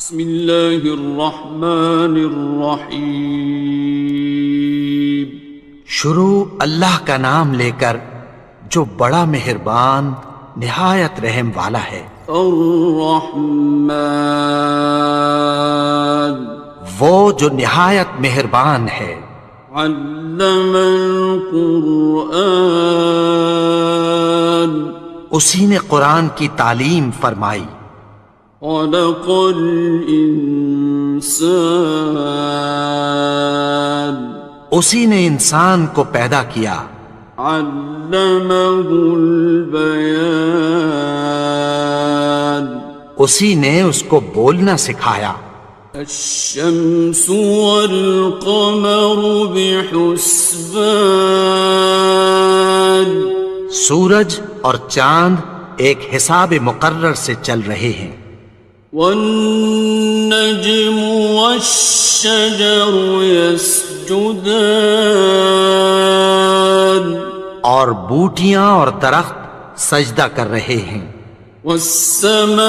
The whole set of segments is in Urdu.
بسم اللہ الرحمن الرحیم۔ شروع اللہ کا نام لے کر جو بڑا مہربان نہایت رحم والا ہے۔ الرحمن، وہ جو نہایت مہربان ہے۔ علم القرآن، اسی نے قرآن کی تعلیم فرمائی۔ خلق الانسان، اسی نے انسان کو پیدا کیا۔ علمہ البیان، اسی نے اس کو بولنا سکھایا۔ الشمس والقمر بحسبان، سورج اور چاند ایک حساب مقرر سے چل رہے ہیں۔ والنجم والشجر يسجدان، اور بوٹیاں اور درخت سجدہ کر رہے ہیں۔ والسماء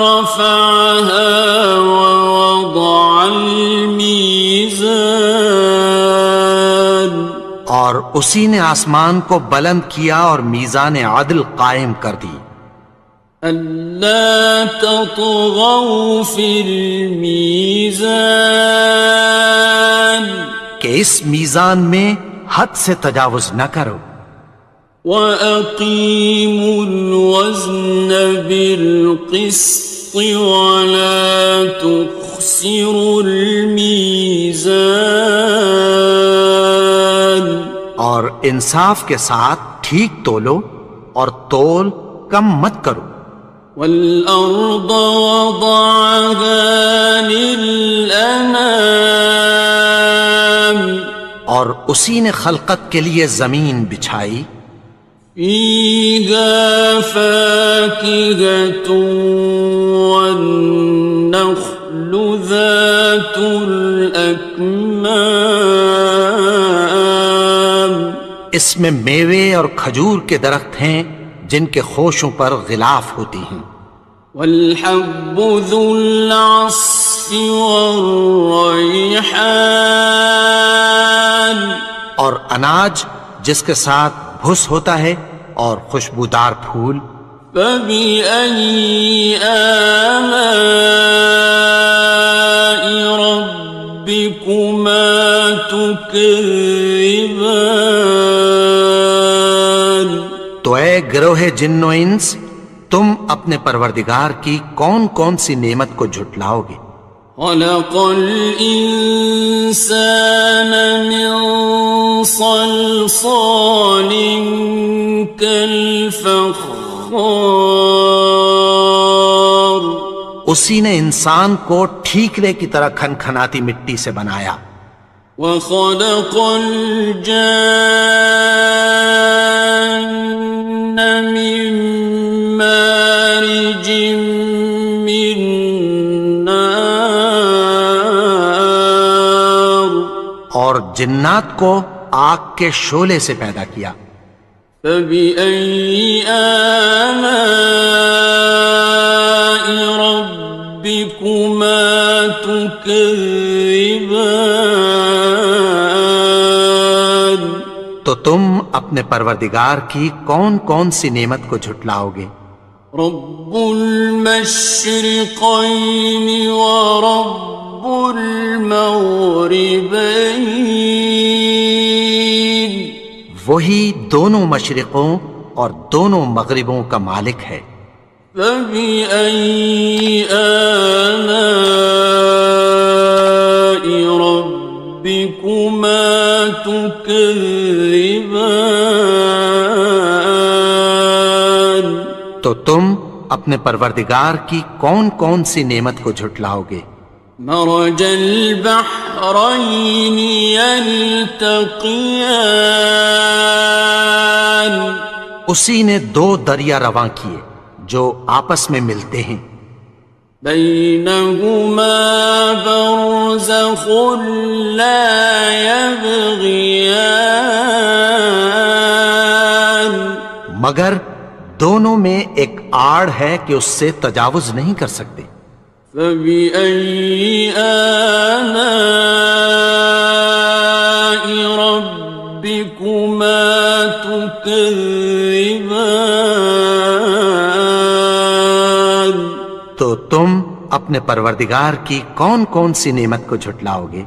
رفعها ووضع الميزان، اور اسی نے آسمان کو بلند کیا اور میزان عدل قائم کر دی۔ ألا تطغوا في الميزان، کہ اس میزان میں حد سے تجاوز نہ کرو۔ وَأَقِيمُوا الْوَزْنَ بِالْقِسْطِ وَلَا تُخْسِرُوا الْمِيزَانَ، اور انصاف کے ساتھ ٹھیک تولو اور تول کم مت کرو۔ وَالْأَرْضَ وَضَعَهَا لِلْأَنَامِ، اور اسی نے خلقت کے لیے زمین بچھائی۔ فِيهَا فَاكِهَةٌ وَالنَّخْلُ ذَاتُ الْأَكْمَامِ، اس میں میوے اور کھجور کے درخت ہیں جن کے خوشوں پر غلاف ہوتی ہیں۔ وَالْحَبُّ ذُو الْعَصْفِ وَالرَّيْحَانِ، اور اناج جس کے ساتھ بھس ہوتا ہے اور خوشبودار پھول۔ فَبِأَيِّ آلَاءِ رَبِّكُمَا تُكَذِّبَانِ، تو اے گروہ جن و انس، تم اپنے پروردگار کی کون کون سی نعمت کو جھٹلاؤ گے؟ خَلَقَ الْإِنسَانَ مِنْ صَلْصَالٍ كَالْفَخَّارِ، اسی نے انسان کو ٹھیکرے کی طرح کھنکھناتی مٹی سے بنایا۔ وَخَلَقَ الْجَانَّ مِن مَّارِجٍ مِّن نَّارٍ، اور جنات کو آگ کے شعلے سے پیدا کیا۔ فَبِأَيِّ آلَاءِ رَبِّكُمَا تُكَذِّبَانِ، تو تم اپنے پروردگار کی کون کون سی نعمت کو جھٹلاؤ گے؟ رب المشرقین ورب المغربین، وہی دونوں مشرقوں اور دونوں مغربوں کا مالک ہے۔ فَبِأَيِّ آلَاءِ رَبِّكُمَا تُكَذِّبَانِ، تو تم اپنے پروردگار کی کون کون سی نعمت کو جھٹلاؤ گے؟ مرج البحرین یلتقیان، اسی نے دو دریا رواں کیے جو آپس میں ملتے ہیں۔ بینہما برزخ لا یبغیان، مگر دونوں میں ایک آڑ ہے کہ اس سے تجاوز نہیں کر سکتے۔ فبأي آلاء ربكما تكذبان؟ تو تم اپنے پروردگار کی کون کون سی نعمت کو جھٹلاؤ گے؟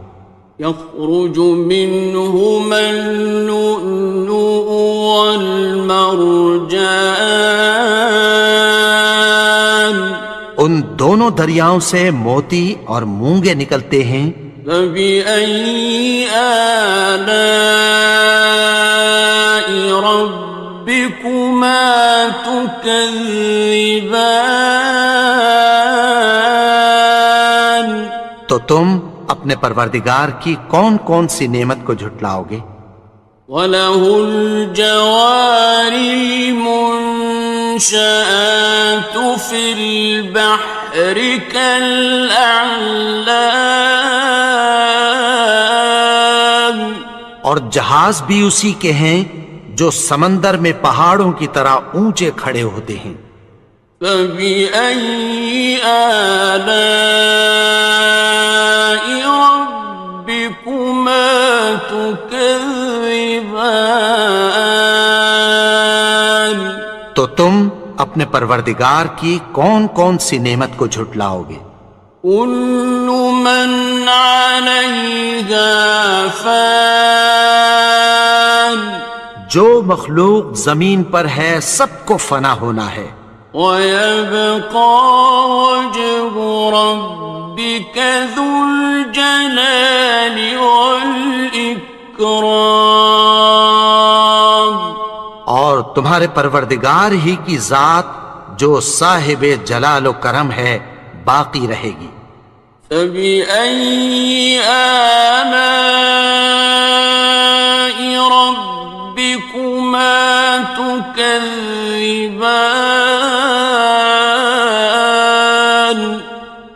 يخرج منهما اللؤلؤ والمرجان، ان دونوں دریاؤں سے موتی اور مونگے نکلتے ہیں۔ فبأي آلاء ربكما تكذبان؟ تو تم اپنے پروردگار کی کون کون سی نعمت کو جھٹلاؤ گے؟ وَلَهُ الْجَوَارِ الْمُنشَآتُ فِي الْبَحْرِ كَالْأَعْلَامِ، اور جہاز بھی اسی کے ہیں جو سمندر میں پہاڑوں کی طرح اونچے کھڑے ہوتے ہیں۔ فَبِأَيِّ آلَاءِ رَبِّكُمَا تُكَذِّبَانِ؟ تو تم اپنے پروردگار کی کون کون سی نعمت کو جھٹلاؤ گے؟ كُلُّ مَنْ عَلَيْهَا فَانٍ، جو مخلوق زمین پر ہے سب کو فنا ہونا ہے۔ وَيَبْقَى وَجْهُ رَبِّكَ ذُو الْجَلَالِ وَالْإِكْرَامِ، اور تمہارے پروردگار ہی کی ذات جو صاحب جلال و کرم ہے باقی رہے گی۔ فَبِأَيِّ آلَاءِ رَبِّكُمَا تُكَذِّبَانِ؟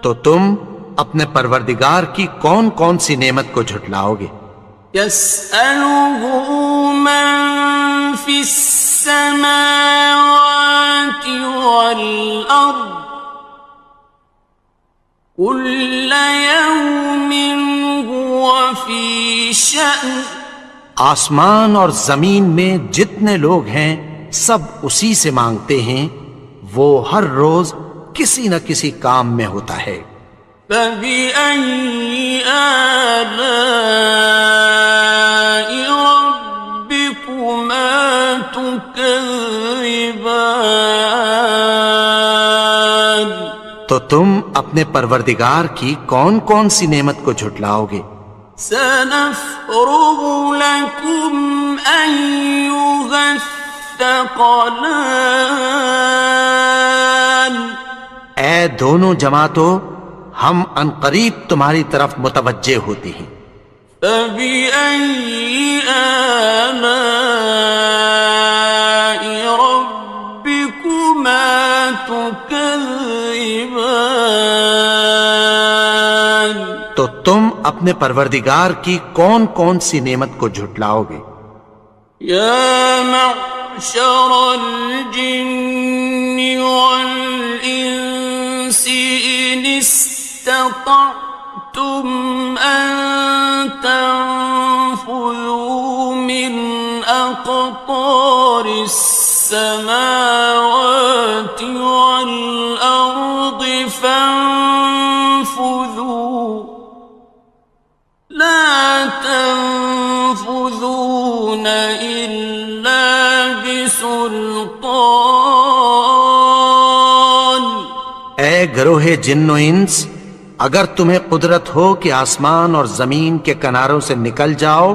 تو تم اپنے پروردگار کی کون کون سی نعمت کو جھٹلاؤ گے؟ يَسْأَلُهُ مَن فِي السَّمَاوَاتِ وَالْأَرْضِ كُلَّ يَوْمٍ هُوَ فِي شَأْنٍ، آسمان اور زمین میں جتنے لوگ ہیں سب اسی سے مانگتے ہیں، وہ ہر روز کسی نہ کسی کام میں ہوتا ہے۔ فَبِأَيِّ آلَاءِ رَبِّكُمَا تُكَذِّبَانِ؟ تو تم اپنے پروردگار کی کون کون سی نعمت کو جھٹلاؤ گے؟ سَنَفْرُغُ لَكُمْ أَيُّهَ الثَّقَلَانِ، اے دونوں جماعتوں، ہم عنقریب تمہاری طرف متوجہ ہوتے ہیں۔ فَبِأَيِّ آلَاءِ رَبِّكُمَا تُكَذِّبَانِ؟ تو تم اپنے پروردگار کی کون کون سی نعمت کو جھٹلاؤ گے؟ يَا مَعْشَرَ الْجِنِّ وَالْإِنسِ إِنِ اسْتَطَعْتُمْ أَن تَنفُذُوا مِنْ أَقْطَارِ السَّمَاوَاتِ وَالْأَرْضِ فَانفُذُوا لَا تَنفُذُونَ إِلَّا بِسُلْطَانٍ۔ اے گروہ جن و انس، اگر تمہیں قدرت ہو کہ آسمان اور زمین کے کناروں سے نکل جاؤ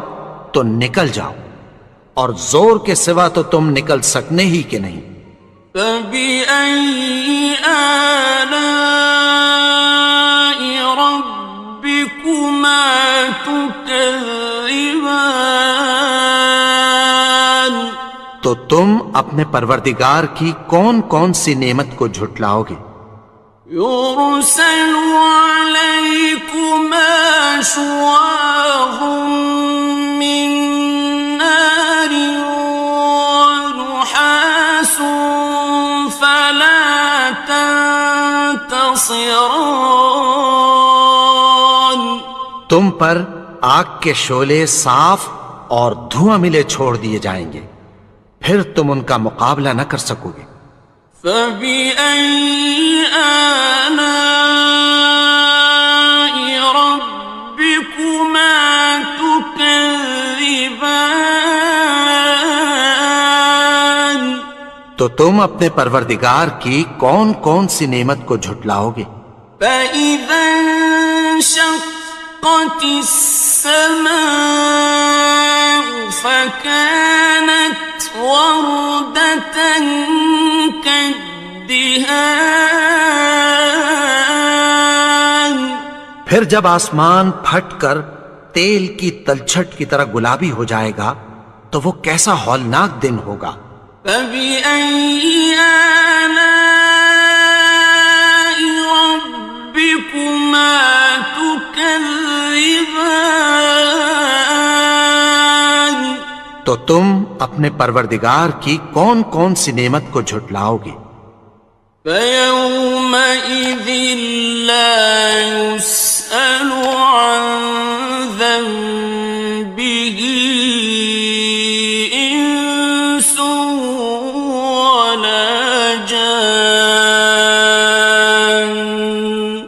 تو نکل جاؤ، اور زور کے سوا تو تم نکل سکنے ہی کہ نہیں۔ فَبِأَيِّ آلَاءِ رَبِّكُمَا تُكَذِّبَانِ؟ تو تم اپنے پروردگار کی کون کون سی نعمت کو جھٹلاؤ گے؟ يُرْسَلُ عَلَيْكُمَا شُوَاظٌ مِّن نَّارٍ وَنُحَاسٌ ينتصران. تم پر آگ کے شعلے صاف اور دھواں ملے چھوڑ دیے جائیں گے، پھر تم ان کا مقابلہ نہ کر سکو گے۔ فبأي آلاء ربكما تكذبان. تو تم اپنے پروردگار کی کون کون سی نعمت کو جھٹلاؤ گے؟ فإذا انشقت السماء فكانت وردة كالدهان. پھر جب آسمان پھٹ کر تیل کی تلچھٹ کی طرح گلابی ہو جائے گا تو وہ کیسا ہولناک دن ہوگا۔ فبأي آلاء ربكما تكذبان. تو تم اپنے پروردگار کی کون کون سی نعمت کو جھٹلاؤ گے؟ فيومئذ لا يسأل عن ذنبه إنس ولا جان.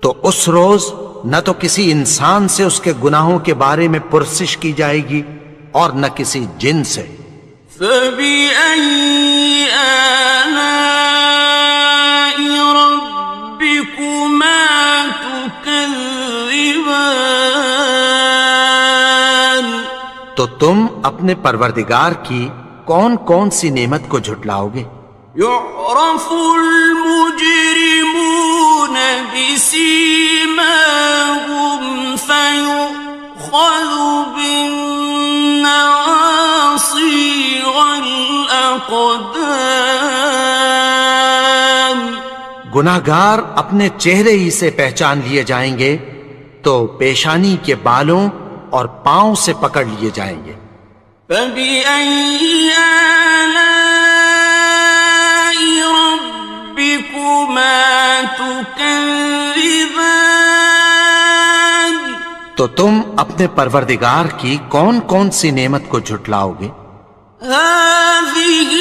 تو اس روز نہ تو کسی انسان سے اس کے گناہوں کے بارے میں پرسش کی جائے گی اور نہ کسی جن سے۔ فبأي آلاء ربكما تكذبان. تو تم اپنے پروردگار کی کون کون سی نعمت کو جھٹلاؤ گے؟ يعرف المجرمون بسيماهم فيؤخذ بالنواصي والأقدام. گناہگار اپنے چہرے ہی سے پہچان لیے جائیں گے تو پیشانی کے بالوں اور پاؤں سے پکڑ لیے جائیں گے۔ فبأي آلاء ربكما تكذبان. تو تم اپنے پروردگار کی کون کون سی نعمت کو جھٹلاؤ گے؟ هذه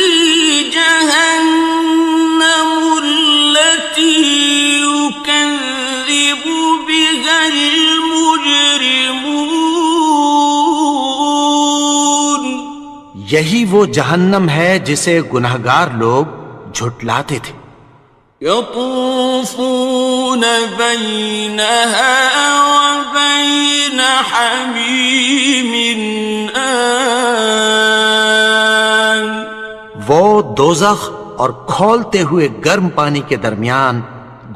جهنم التي يكذب بها المجرمون. یہی وہ جہنم ہے جسے گناہگار لوگ جھٹلاتے تھے۔ يطوفون بينها وبين حميم آن. وہ دوزخ اور کھولتے ہوئے گرم پانی کے درمیان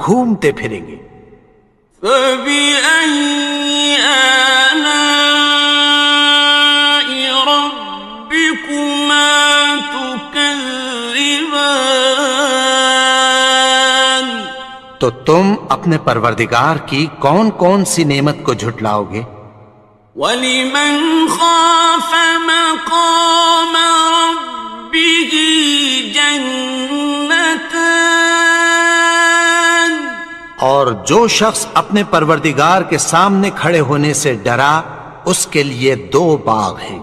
گھومتے پھریں گے۔ فبأي آلاء ربكما تكذبان. تو تم اپنے پروردگار کی کون کون سی نعمت کو جھٹلاؤ گے؟ وَلِمَنْ خَافَ مَقَامَ رَبِّهِ جَنَّتَانِ. اور جو شخص اپنے پروردگار کے سامنے کھڑے ہونے سے ڈرا اس کے لیے دو باغ ہیں۔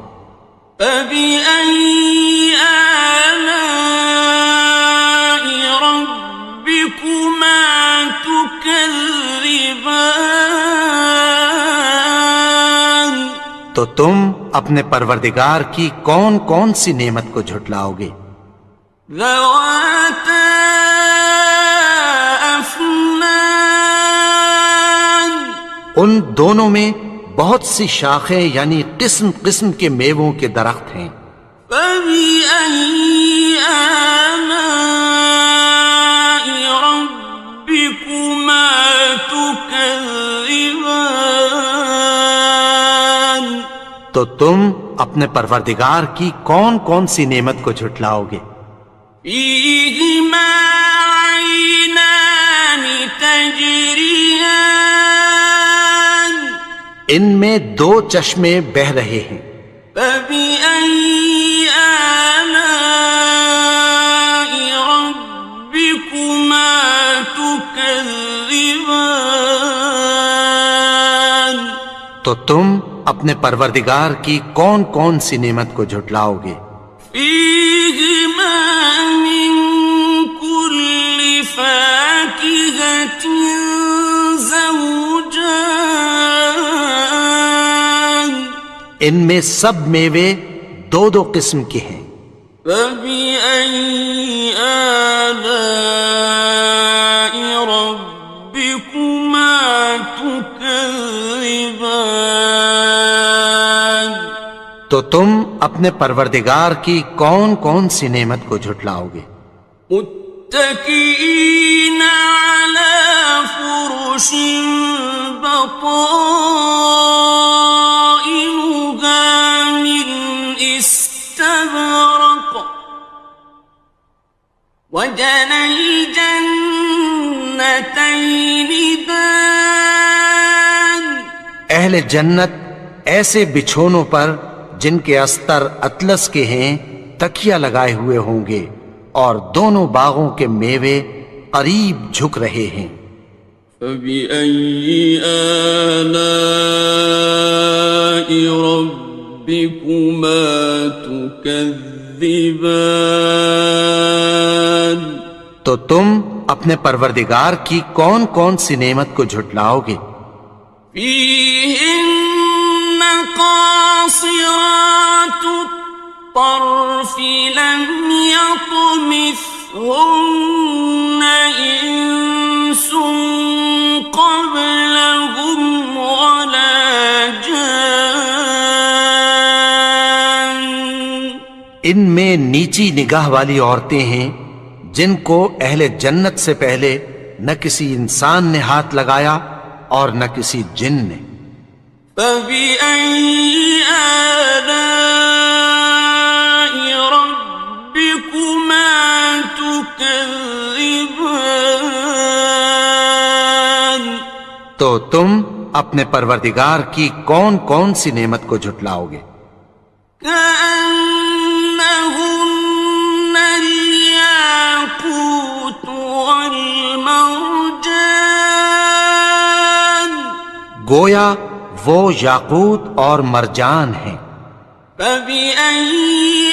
فَبِأَيِّ آلَاءِ رَبِّكُمَا تُكَذِّبَانِ. تو تم اپنے پروردگار کی کون کون سی نعمت کو جھٹلاؤ گے؟ ذَوَاتَا أَفْنَانٍ. ان دونوں میں بہت سی شاخیں یعنی قسم قسم کے میووں کے درخت ہیں۔ فَبِأَيِّ آلَاءِ رَبِّكُمَا تُكَذِّبَانِ. تو تم اپنے پروردگار کی کون کون سی نعمت کو جھٹلاؤ گے؟ فِيهِمَا عَيْنَانِ تَجْرِيَانِ. ان میں دو چشمے بہہ رہے ہیں۔ فَبِأَيِّ آلَاءِ رَبِّكُمَا تُكَذِّبَانِ. تو تم اپنے پروردگار کی کون کون سی نعمت کو جھٹلاؤ گے؟ فیہما من کل فاکہۃ زوجان، ان میں سب میوے دو دو قسم کے ہیں۔ فبأي آلاء ربكما تكذبان، تو تم اپنے پروردگار کی کون کون سی نعمت کو جھٹلاؤ گے؟ متكئين على فرش بطائنها من استبرق، وجنى الجنتين دان، اہل جنت ایسے بچھونوں پر جن کے استر اطلس کے ہیں تکیہ لگائے ہوئے ہوں گے، اور دونوں باغوں کے میوے قریب جھک رہے ہیں۔ فبأي آلاء ربكما تكذبان، تو تم اپنے پروردگار کی کون کون سی نعمت کو جھٹلاؤ گے؟ فيهن قاصرات الطرف لم يطمثهن إنس قبلهم ولا جان، ان میں نیچی نگاہ والی عورتیں ہیں جن کو اہل جنت سے پہلے نہ کسی انسان نے ہاتھ لگایا اور نہ کسی جن نے۔ فبأي آلاء ربكما تكذبان، تو تم اپنے پروردگار کی کون کون سی نعمت کو جھٹلاؤ گے؟ كأنهن الياقوت والمرجان، گویا وہ یاقوت اور مرجان ہیں۔ فبأي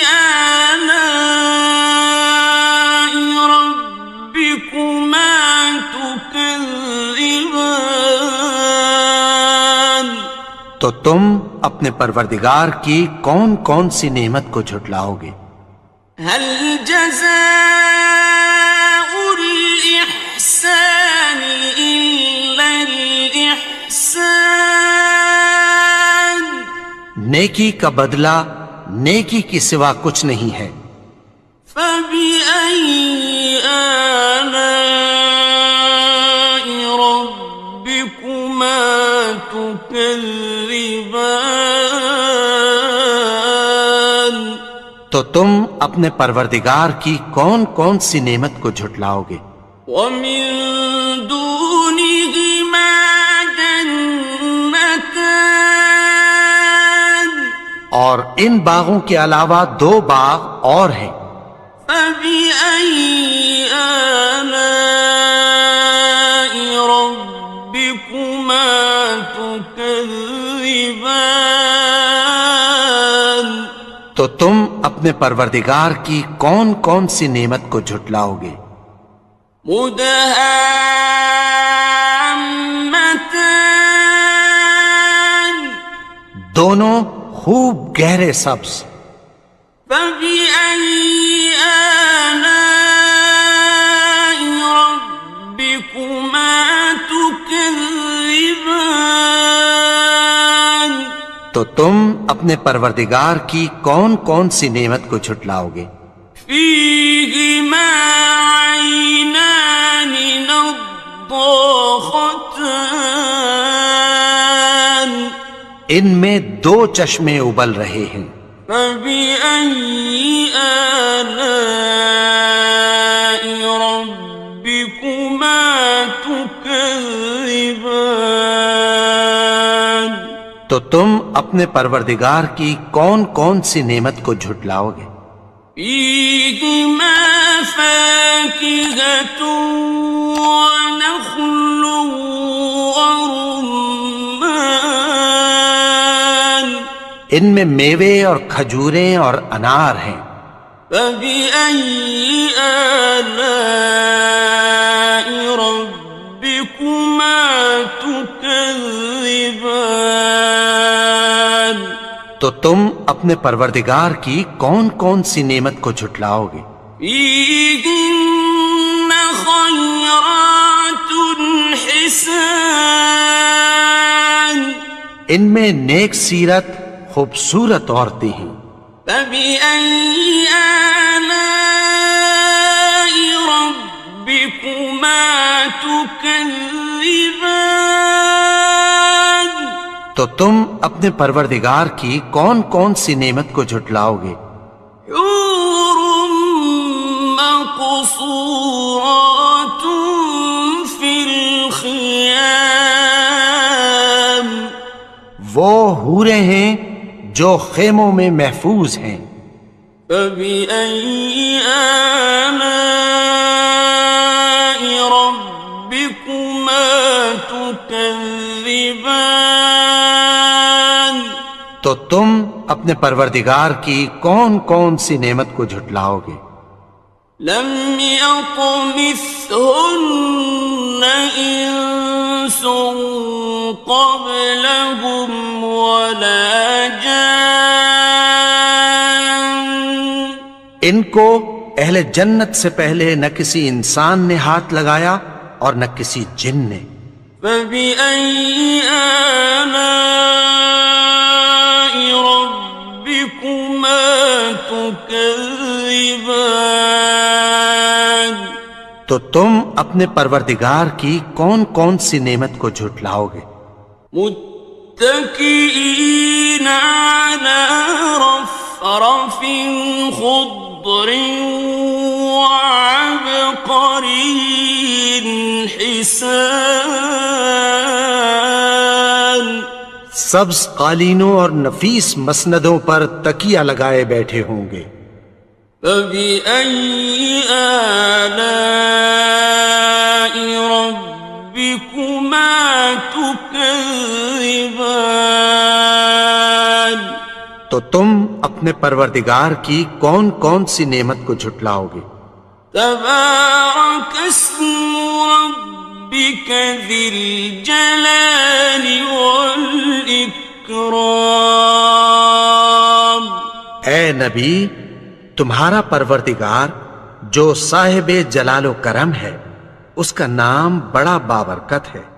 آلاء ربكما تكذبان، تو تم اپنے پروردگار کی کون کون سی نعمت کو جھٹلاؤ گے؟ هل جزاء الإحسان إلا الإحسان، نیکی کا بدلہ نیکی کی سوا کچھ نہیں ہے۔ فبأي آلاء ربكما تكذبان، تو تم اپنے پروردگار کی کون کون سی نعمت کو جھٹلاؤ گے؟ ومن دونهما جنتان، اور ان باغوں کے علاوہ دو باغ اور ہیں۔ فبأي آلاء ربكما تكذبان، تو تم اپنے پروردگار کی کون کون سی نعمت کو جھٹلاؤ گے؟ مدهامتان، دونوں خوب گہرے سبز۔ فبأي آلاء ربكما تكذبان، تو تم اپنے پروردگار کی کون کون سی نعمت کو جھٹلاؤ گے؟ فيهما عينان نضاختان، ان میں دو چشمے ابل رہے ہیں۔ فبأي آلاء ربكما تكذبان، تو تم اپنے پروردگار کی کون کون سی نعمت کو جھٹلاؤ گے؟ فيهما فاكهة ونخل ورمان، ان میں میوے اور کھجوریں اور انار ہیں۔ فبأي آلاء ربكما تكذبان؟ تو تم اپنے پروردگار کی کون کون سی نعمت کو جھٹلاؤ گے؟ فيهن خيرات حسان، ان میں نیک سیرت خوبصورت عورتیں ہیں۔ فبأي آلاء ربكما تكذبان؟ تو تم اپنے پروردگار کی کون کون سی نعمت کو جھٹلاؤ گے؟ حور مقصورات في الخيام، وہ حوریں ہیں جو خیموں میں محفوظ ہیں۔ فبأي آلاء ربكما تكذبان؟ تو تم اپنے پروردگار کی کون کون سی نعمت کو جھٹلاؤ گے؟ لم يطمثهن إنس قبلهم ولا جان، ان کو اہل جنت سے پہلے نہ کسی انسان نے ہاتھ لگایا اور نہ کسی جن نے۔ فبأي آلاء ربكما تكذبان؟ تو تم اپنے پروردگار کی کون کون سی نعمت کو جھٹلاؤ گے؟ متكئين على رفرف خضر وعبقري حسان، سبز قالینوں اور نفیس مسندوں پر تکیہ لگائے بیٹھے ہوں گے۔ فبأي آلاء ربكما تكذبان؟ تو تم اپنے پروردگار کی کون کون سی نعمت کو جھٹلاؤ گے؟ تبارك اسم ربك ذي الجلال والإكرام۔ اے نبی، تمہارا پروردگار جو صاحب جلال و کرم ہے، اس کا نام بڑا بابرکت ہے۔